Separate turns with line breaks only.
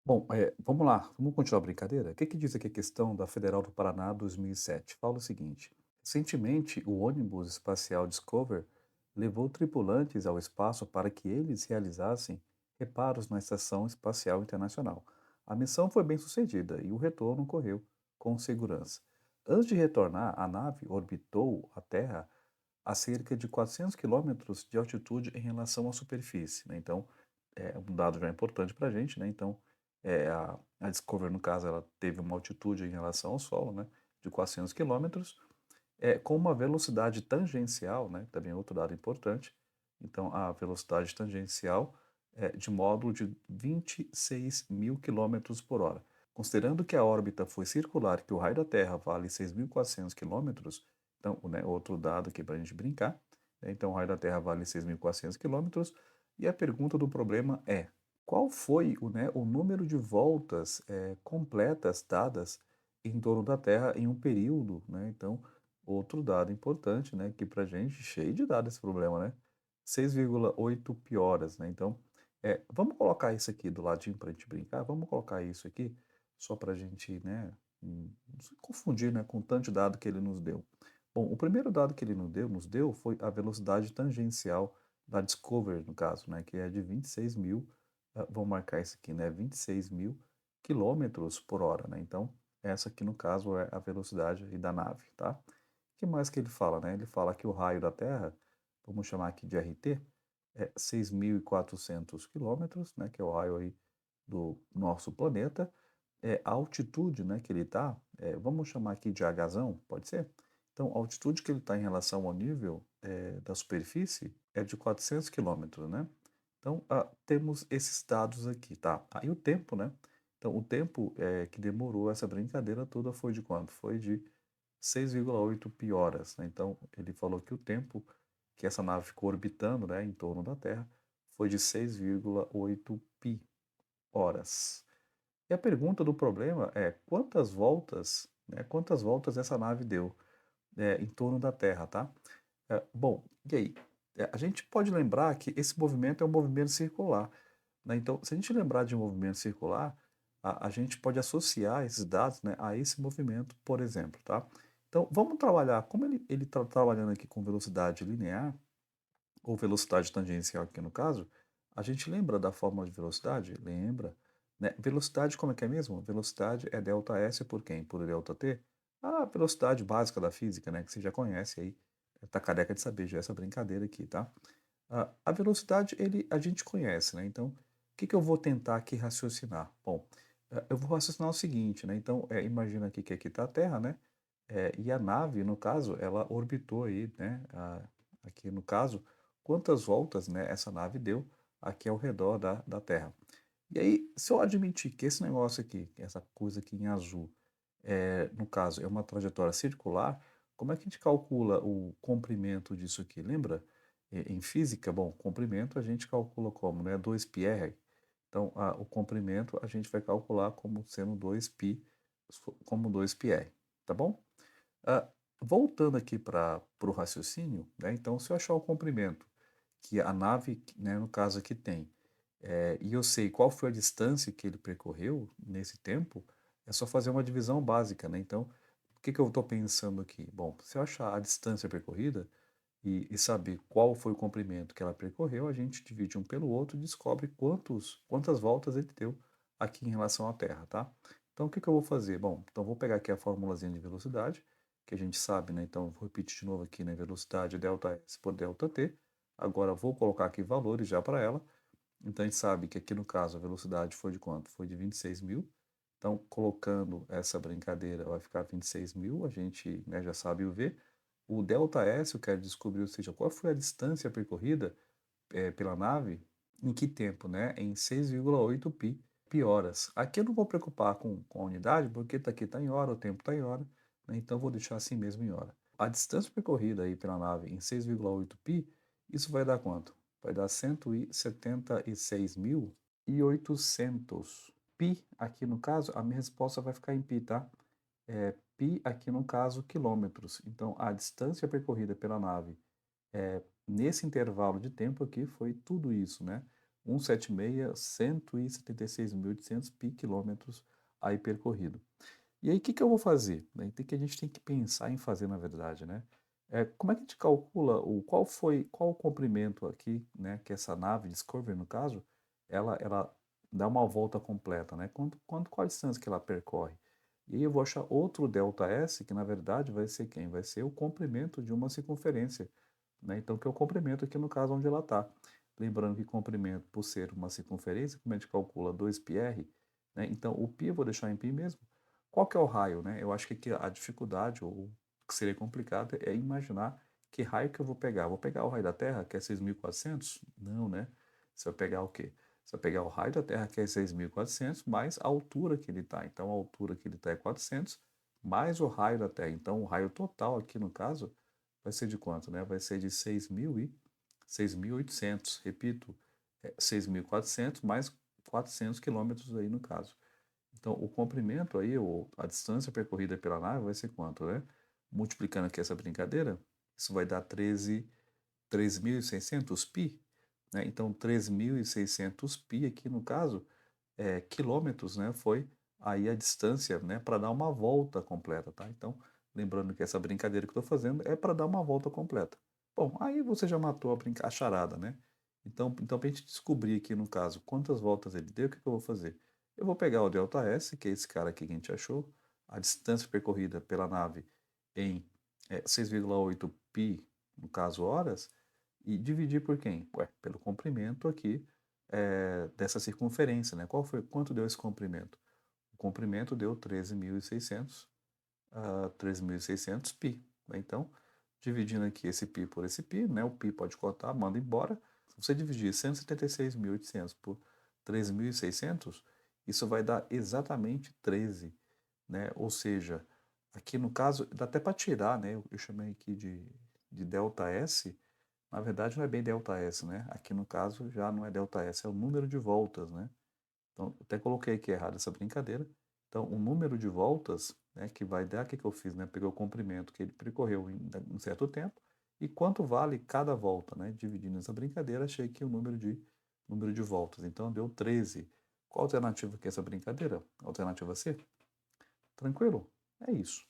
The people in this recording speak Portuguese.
Bom, vamos lá, vamos continuar a brincadeira? O que que diz aqui a questão da Federal do Paraná 2007? Fala o seguinte: recentemente, o ônibus espacial Discover levou tripulantes ao espaço para que eles realizassem reparos na Estação Espacial Internacional. A missão foi bem sucedida e o retorno ocorreu com segurança. Antes de retornar, a nave orbitou a Terra a cerca de 400 quilômetros de altitude em relação à superfície, né? Então, é um dado já importante para a gente, né? Então, a Discovery, no caso, ela teve uma altitude em relação ao solo, né, de 400 quilômetros, com uma velocidade tangencial, né, também é outro dado importante. Então, a velocidade tangencial é de módulo de 26.000 quilômetros por hora. Considerando que a órbita foi circular, que o raio da Terra vale 6.400 quilômetros, então, né, outro dado aqui para a gente brincar, né, então o raio da Terra vale 6.400 quilômetros, e a pergunta do problema é: qual foi o número de voltas completas dadas em torno da Terra em um período, né? Então, outro dado importante, né, que pra gente, cheio de dados esse problema, né? 6,8 pioras, né? Então, vamos colocar isso aqui do ladinho para a gente brincar, vamos colocar isso aqui, só para a gente, né, não se confundir, né, com o tanto de dado que ele nos deu. Bom, o primeiro dado que ele nos deu foi a velocidade tangencial da Discovery, no caso, né, que é de 26.000, vamos marcar isso aqui, né, 26.000 quilômetros por hora, né? Então, essa aqui, no caso, é a velocidade aí da nave, tá? O que mais que ele fala, né? Ele fala que o raio da Terra, vamos chamar aqui de RT, é 6.400 quilômetros, né? Que é o raio aí do nosso planeta. A altitude, né, que ele está, vamos chamar aqui de Hzão, pode ser? Então, a altitude que ele está em relação ao nível da superfície é de 400 quilômetros, né? Então, temos esses dados aqui, tá? Aí o tempo, né? Então, o tempo que demorou essa brincadeira toda foi de quanto? Foi de 6,8 pi horas, né? Então, ele falou que o tempo que essa nave ficou orbitando, né, em torno da Terra foi de 6,8 pi horas. E a pergunta do problema é quantas voltas, né, quantas voltas essa nave deu em torno da Terra, tá? Bom, e aí? A gente pode lembrar que esse movimento é um movimento circular, né? Então, se a gente lembrar de um movimento circular, a gente pode associar esses dados, né, a esse movimento, por exemplo, tá? Então, vamos trabalhar, como ele está trabalhando aqui com velocidade linear, ou velocidade tangencial aqui no caso, a gente lembra da fórmula de velocidade? Lembra, né? Velocidade como é que é mesmo? Velocidade é delta S por quem? Por delta T? A velocidade básica da física, né? Que você já conhece aí, tá careca de saber já essa brincadeira aqui, tá? A velocidade a gente conhece, né? Então, o que que eu vou tentar aqui raciocinar? Bom, eu vou raciocinar o seguinte, né? Então, imagina aqui que aqui está a Terra, né? E a nave, no caso, ela orbitou aí, né? Aqui no caso, quantas voltas, né, essa nave deu aqui ao redor da Terra. E aí, se eu admitir que esse negócio aqui, essa coisa aqui em azul, no caso, é uma trajetória circular, como é que a gente calcula o comprimento disso aqui? Lembra? Em física, bom, comprimento a gente calcula como, né? 2πr. Então, o comprimento a gente vai calcular como sendo 2π, como 2πr, tá bom? Ah, voltando aqui para o raciocínio, né? Então, se eu achar o comprimento que a nave, né, no caso aqui tem, e eu sei qual foi a distância que ele percorreu nesse tempo, é só fazer uma divisão básica, né? Então, o que que eu estou pensando aqui? Bom, se eu achar a distância percorrida e saber qual foi o comprimento que ela percorreu, a gente divide um pelo outro e descobre quantas voltas ele deu aqui em relação à Terra, tá? Então, o que que eu vou fazer? Bom, então vou pegar aqui a formulazinha de velocidade, que a gente sabe, né? Então, vou repetir de novo aqui, né? Velocidade delta S por delta T. Agora, vou colocar aqui valores já para ela. Então, a gente sabe que aqui no caso a velocidade foi de quanto? Foi de 26.000. Então, colocando essa brincadeira, vai ficar 26.000. A gente, né, já sabe o V. O ΔS eu quero descobrir, ou seja, qual foi a distância percorrida pela nave, em que tempo, né? Em 6,8 pi horas. Aqui eu não vou preocupar com a unidade, porque tá aqui está em hora, o tempo está em hora, né? Então vou deixar assim mesmo em hora. A distância percorrida aí pela nave em 6,8 pi, isso vai dar quanto? Vai dar 176.800. Pi, aqui no caso, a minha resposta vai ficar em pi, tá? Pi, aqui no caso, quilômetros. Então, a distância percorrida pela nave nesse intervalo de tempo aqui foi tudo isso, né? 176, 176.800 pi quilômetros aí percorrido. E aí, o que que eu vou fazer? Né, tem que a gente tem que pensar em fazer, na verdade, né. Como é que a gente calcula qual o comprimento aqui, né, que essa nave Discovery, no caso, ela dá uma volta completa, né, qual a distância que ela percorre. E aí eu vou achar outro ΔS, que na verdade vai ser quem? Vai ser o comprimento de uma circunferência, né, então que é o comprimento aqui no caso onde ela está. Lembrando que comprimento, por ser uma circunferência, como a gente calcula 2πr, né, então o π eu vou deixar em π mesmo. Qual que é o raio, né? Eu acho que aqui a dificuldade, ou o que seria complicado, é imaginar que raio que eu vou pegar. Vou pegar o raio da Terra, que é 6.400? Não, né? Você vai pegar o quê? Você vai pegar o raio da Terra, que é 6.400, mais a altura que ele está. Então, a altura que ele está é 400, mais o raio da Terra. Então, o raio total aqui, no caso, vai ser de quanto, né? Vai ser de 6.800. Repito, 6.400 mais 400 quilômetros aí no caso. Então, o comprimento aí, ou a distância percorrida pela nave vai ser quanto, né? Multiplicando aqui essa brincadeira, isso vai dar 13.600 pi, né? Então, 13.600 pi aqui no caso, quilômetros, né? Foi aí a distância, né? Para dar uma volta completa, tá? Então, lembrando que essa brincadeira que eu estou fazendo é para dar uma volta completa. Bom, aí você já matou a charada, né? Então para a gente descobrir aqui no caso quantas voltas ele deu, o que que eu vou fazer? Eu vou pegar o ΔS, que é esse cara aqui que a gente achou, a distância percorrida pela nave em 6,8 pi, no caso horas, e dividir por quem? Ué, pelo comprimento aqui dessa circunferência, né? Quanto deu esse comprimento? O comprimento deu 13.600 pi, né? Então, dividindo aqui esse pi por esse pi, né? O pi pode cortar, manda embora. Se você dividir 176.800 por 13.600, isso vai dar exatamente 13, né? Ou seja, aqui no caso, dá até para tirar, né? Eu chamei aqui de ΔS, na verdade não é bem ΔS, né? Aqui no caso já não é ΔS, é o número de voltas, né? Então, até coloquei aqui errado essa brincadeira. Então, o número de voltas, né, que vai dar, o que que eu fiz, né? Peguei o comprimento que ele percorreu em um certo tempo e quanto vale cada volta, né? Dividindo essa brincadeira, achei que o número de voltas. Então, deu 13. Qual a alternativa que é essa brincadeira? Alternativa C? Tranquilo? É isso.